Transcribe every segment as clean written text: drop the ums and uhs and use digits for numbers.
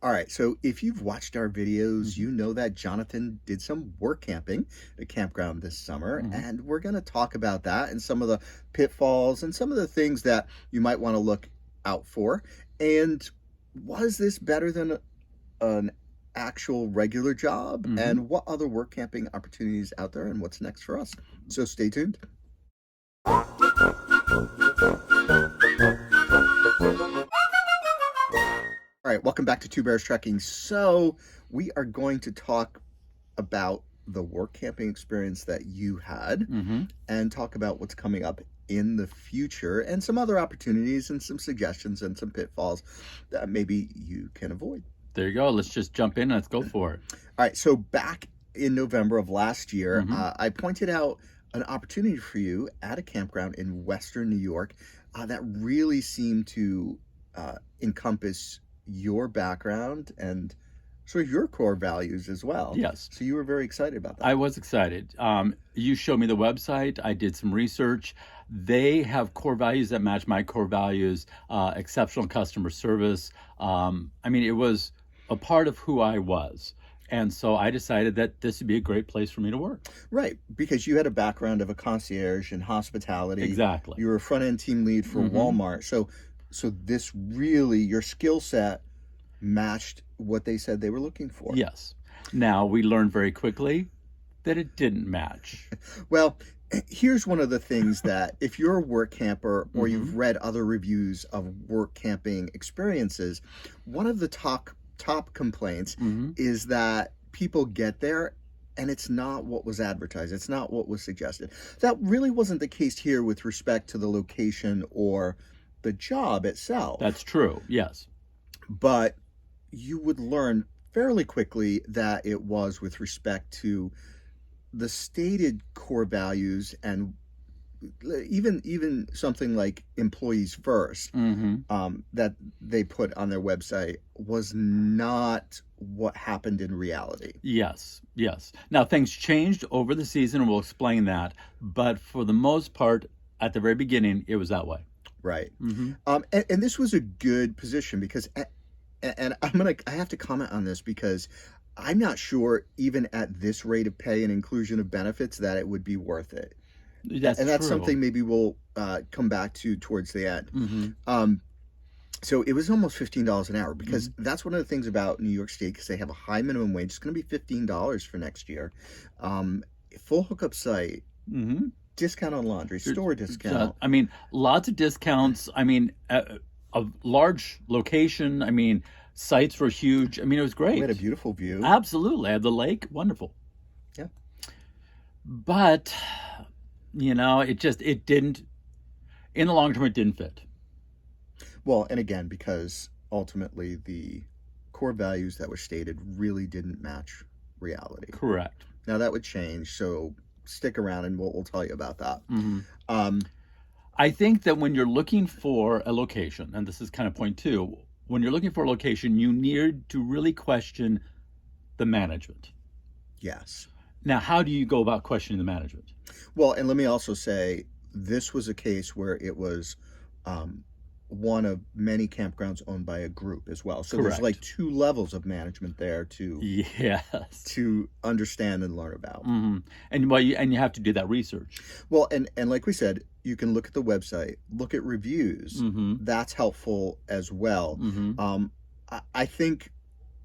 All right, so if you've watched our videos, you know that Jonathan did some work camping at campground this summer, Mhm. and we're going to talk about that and some of the pitfalls and some of the things that you might want to look out for. And was this better than an actual regular job? Mhm. And what other work camping opportunities out there and what's next for us? So stay tuned. All right, welcome back to Two Bears Trekking. So we are going to talk about the work camping experience that you had Mhm. and talk about what's coming up in the future and some other opportunities and some suggestions and some pitfalls that maybe you can avoid. There you go. Let's just jump in. Let's go for it. All right, so back in November of last year, Mhm. I pointed out an opportunity for you at a campground in Western New York that really seemed to encompass your background and sort of your core values as well. Yes, So you were very excited about that. I was excited. You showed me the website. I did some research. They have core values that match my core values. Exceptional customer service. I mean, it was a part of who I was, and so I decided that this would be a great place for me to work. Right, because you had a background of a concierge in hospitality. Exactly. You were a front end team lead for Mhm. Walmart. So this really your skill set matched what they said they were looking for. Yes. Now we learned very quickly that it didn't match. Well, here's one of the things that if you're a work camper or you've Mhm. read other reviews of work camping experiences, one of the top complaints Mhm. is that people get there and it's not what was advertised. It's not what was suggested. That really wasn't the case here with respect to the location or the job That's itself. true. Yes. But you would learn fairly quickly that it was with respect to the stated core values and even something like employees first Mhm. that they put on their website was not what happened in reality. Yes, yes. Now things changed over the season, and we'll explain that. But for the most part, at the very beginning, it was that way. Right. Hmm. And this was a good position because and I have to comment on this because I'm not sure even at this rate of pay and inclusion of benefits that it would be worth it. That's And that's true. something maybe we'll come back to towards the end. Hmm. Um, so it was almost $15 an hour because Hmm. that's one of the things about New York State because they have a high minimum wage. It's going to be $15 for next year. Um, Full hookup site, Hmm. discount on laundry, store discount. I mean, lots of discounts. I mean, a large location. I mean, sites were huge. I mean, it was We had a great. beautiful view. Absolutely. I had the lake. Wonderful. Yeah. But, it didn't, in the long term, it didn't fit. Well, and again, because ultimately the core values that were stated really didn't match reality. Correct. Now that would change, so stick around and we'll tell you about that. Hmm. Um, I think that when you're looking for a location, and this is kind of point two, when you're looking for a location, you need to really question the management. yes. Now, how do you go about questioning the management? Well, and let me also say this was a case where it was um, one of many campgrounds owned by a group as well. So there's like Correct. two levels of management there Yes. to understand and learn about. Hmm. And you have to do that research. Well, and like we said, you can look at the website, look at reviews. Hmm. That's helpful as well. Hmm. I think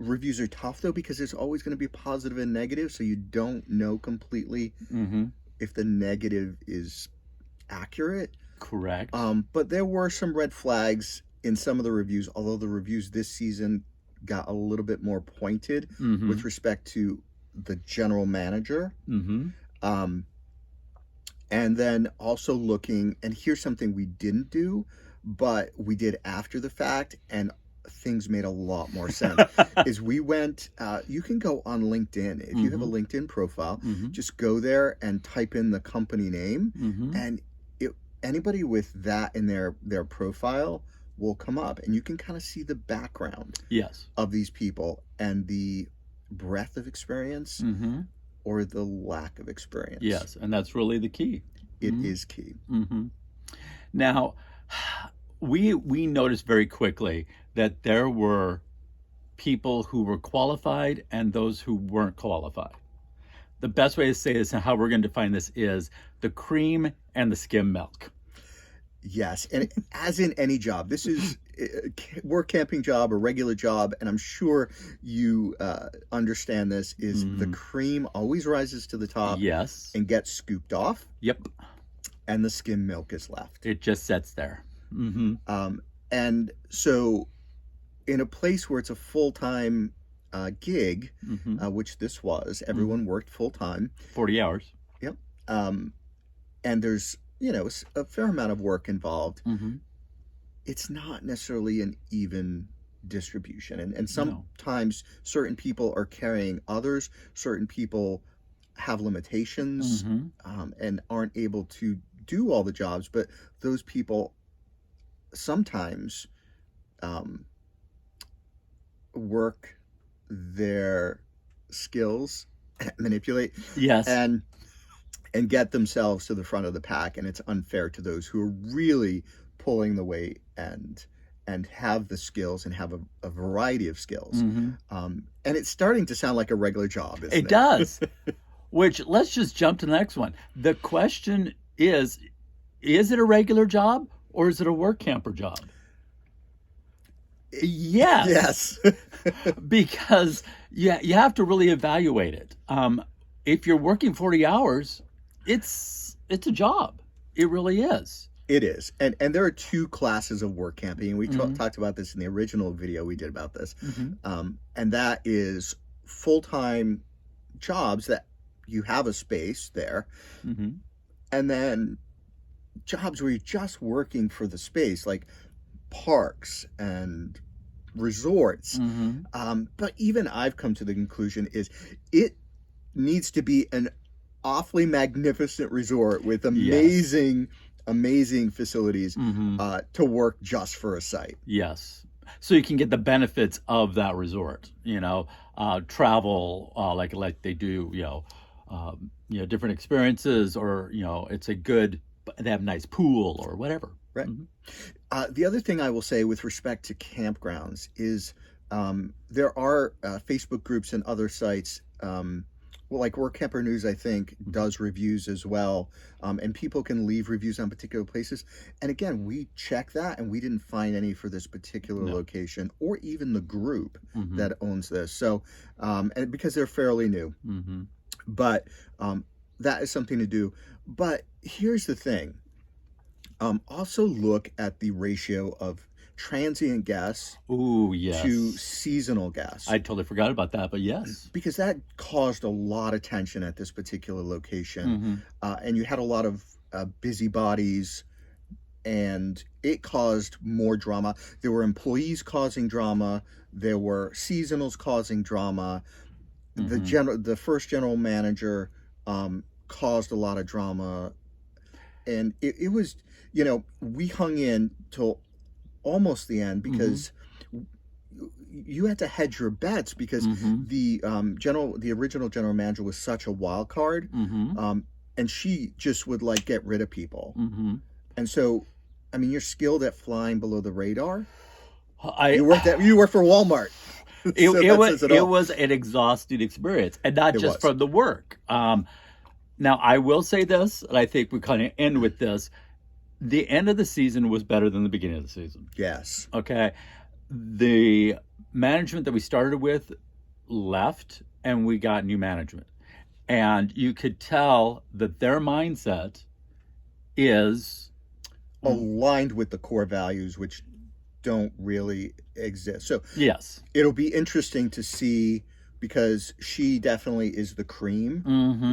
reviews are tough though because there's always going to be positive and negative, so you don't know completely Hmm. if the negative is accurate. Correct. But there were some red flags in some of the reviews, although the reviews this season got a little bit more pointed Hmm. with respect to the general manager. Hmm. Um, and then also looking, and here's something we didn't do, but we did after the fact, and things made a lot more sense. Is we went, you can go on LinkedIn. If you have a Hmm. LinkedIn profile, Hmm. just go there and type in the company name, Hmm. and it, anybody with that in their profile will come up, and you can kind of see the background Yes. of these people and the breadth of experience Hmm. or the lack of experience. Yes. And that's really the key. It Hmm. is key. Hmm. Now, we noticed very quickly that there were people who were qualified and those who weren't qualified. The best way to say this and how we're going to define this is the cream and the skim milk. Yes, and as in any job, this is a work camping job, a regular job, and I'm sure you understand this, is the cream always rises to the top Yes. and gets scooped off, Yep. and the skim milk is left. It just sits there. And so in a place where it's a full-time gig, which this was, everyone worked full-time. 40 hours. Yep. And there's, a fair amount of work involved. It's not necessarily an even distribution. And sometimes certain people are carrying others, certain people have limitations and aren't able to do all the jobs, but those people sometimes work their skills, manipulate, Yes. and get themselves to the front of the pack, and it's unfair to those who are really pulling the weight and have the skills and have a variety of skills. And it's starting to sound like a regular job, isn't it? It does. Which, let's just jump to the next one. The question is it a regular job or is it a work camper job? Yes. Yes. Because you have to really evaluate it. If you're working 40 hours, it's a job. It really is. It is. And there are two classes of work camping, and we talked about this in the original video we did about this. And that is full-time jobs that you have a space there, and then jobs where you're just working for the space, like parks and resorts. But even I've come to the conclusion is it needs to be an awfully magnificent resort with amazing facilities to work just for a site. Yes. So you can get the benefits of that resort, travel, like they do, different experiences, or, it's a good, they have a nice pool or whatever. Right. The other thing I will say with respect to campgrounds is there are Facebook groups and other sites, like Work Camper News, I think, does reviews as well, and people can leave reviews on particular places. And again, we check that, and we didn't find any for this particular location or even the group that owns this. So, and because they're fairly new, but that is something to do. But here's the thing. Also look at the ratio of transient guests to seasonal guests. I totally forgot about that, but yes. Because that caused a lot of tension at this particular location. And you had a lot of busybodies, and it caused more drama. There were employees causing drama. There were seasonals causing drama. The first general manager caused a lot of drama. And it was, we hung in till almost the end because you had to hedge your bets because the original general manager was such a wild card, and she just would get rid of people. And so, I mean, you're skilled at flying below the radar. You worked for Walmart. It was an exhausting experience, and not just from the work. Now, I will say this, and I think we kind of end with this. The end of the season was better than the beginning of the season. Yes. Okay. The management that we started with left, and we got new management. And you could tell that their mindset is aligned with the core values, which don't really exist. So yes, it'll be interesting to see, because she definitely is the cream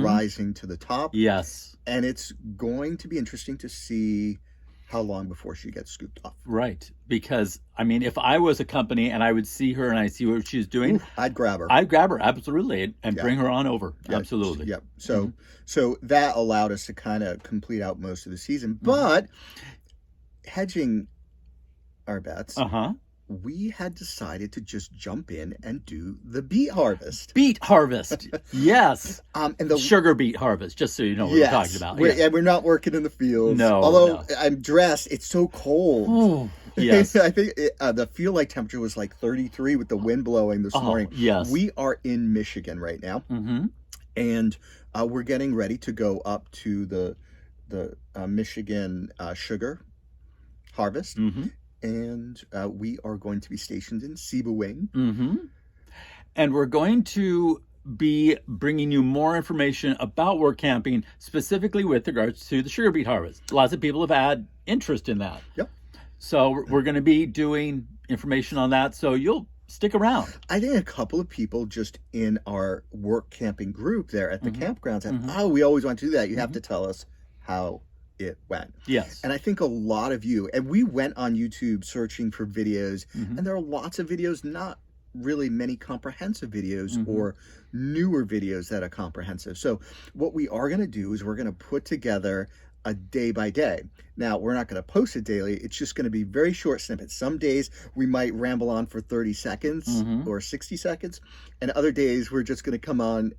rising to the top. Yes. And it's going to be interesting to see how long before she gets scooped off. Right. Because, I mean, if I was a company and I would see her and I see what she's doing, I'd grab her. Absolutely, and bring her on over. Yeah. Absolutely. Yep. So that allowed us to kind of complete out most of the season. But hedging our bets, we had decided to just jump in and do the beet harvest. Beet harvest, yes. And the sugar beet harvest, just so you know what we're talking about. We're not working in the fields. No. Although I'm dressed, it's so cold. Yes. I think the feel like temperature was like 33 with the wind blowing this Oh, morning. yes. We are in Michigan right now, Mm-hmm. and we're getting ready to go up to the Michigan sugar harvest, Mm-hmm. and we are going to be stationed in Sebewing. Mm-hmm. And we're going to be bringing you more information about work camping, specifically with regards to the sugar beet harvest. Lots of people have had interest in that. Yep. So we're going to be doing information on that. So you'll stick around. I think a couple of people just in our work camping group there at the Mm-hmm. campground said, Mm-hmm. "Oh, we always want to do that. You have Mm-hmm. to tell us how it went." Yes. And I think a lot of you, and we went on YouTube searching for videos, Mm-hmm. and there are lots of videos, not really many comprehensive videos Mm-hmm. or newer videos that are comprehensive. So what we are going to do is we're going to put together a day by day. Now, we're not going to post it daily. It's just going to be very short snippets. Some days we might ramble on for 30 seconds Mm-hmm. or 60 seconds. And other days we're just going to come on,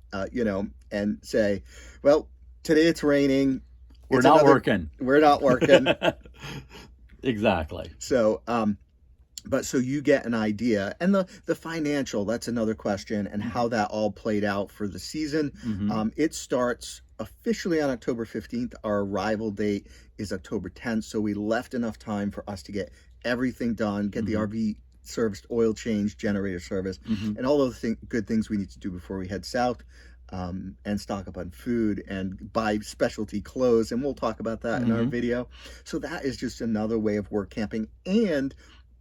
and say, well, today it's raining. We're It's not another- working. We're not working. Exactly. So, but so you get an idea, and the financial, that's another question, and how that all played out for the season. Mm-hmm. It starts officially on October 15th. Our arrival date is October 10th, so we left enough time for us to get everything done, get the Mm-hmm. RV serviced, oil change, generator service, Mm-hmm. and all of the good things we need to do before we head south. And stock up on food and buy specialty clothes, and we'll talk about that in our Mm-hmm. video. So that is just another way of work camping. And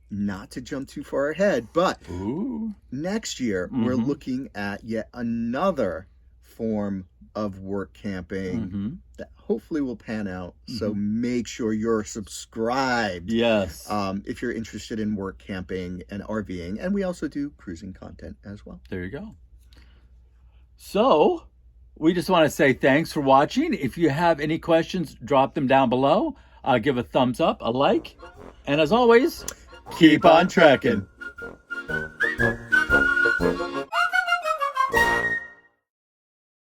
not to jump too far ahead, but Ooh. next year we're Mm-hmm. looking at yet another form of work camping Mm-hmm. that hopefully will pan out. So make sure you're subscribed Yes. if you're interested in work camping and RVing. And we also do cruising content as well. There you go. So, we just want to say thanks for watching. If you have any questions, drop them down below. Give a thumbs up, a like, and as always, Keep on trekking.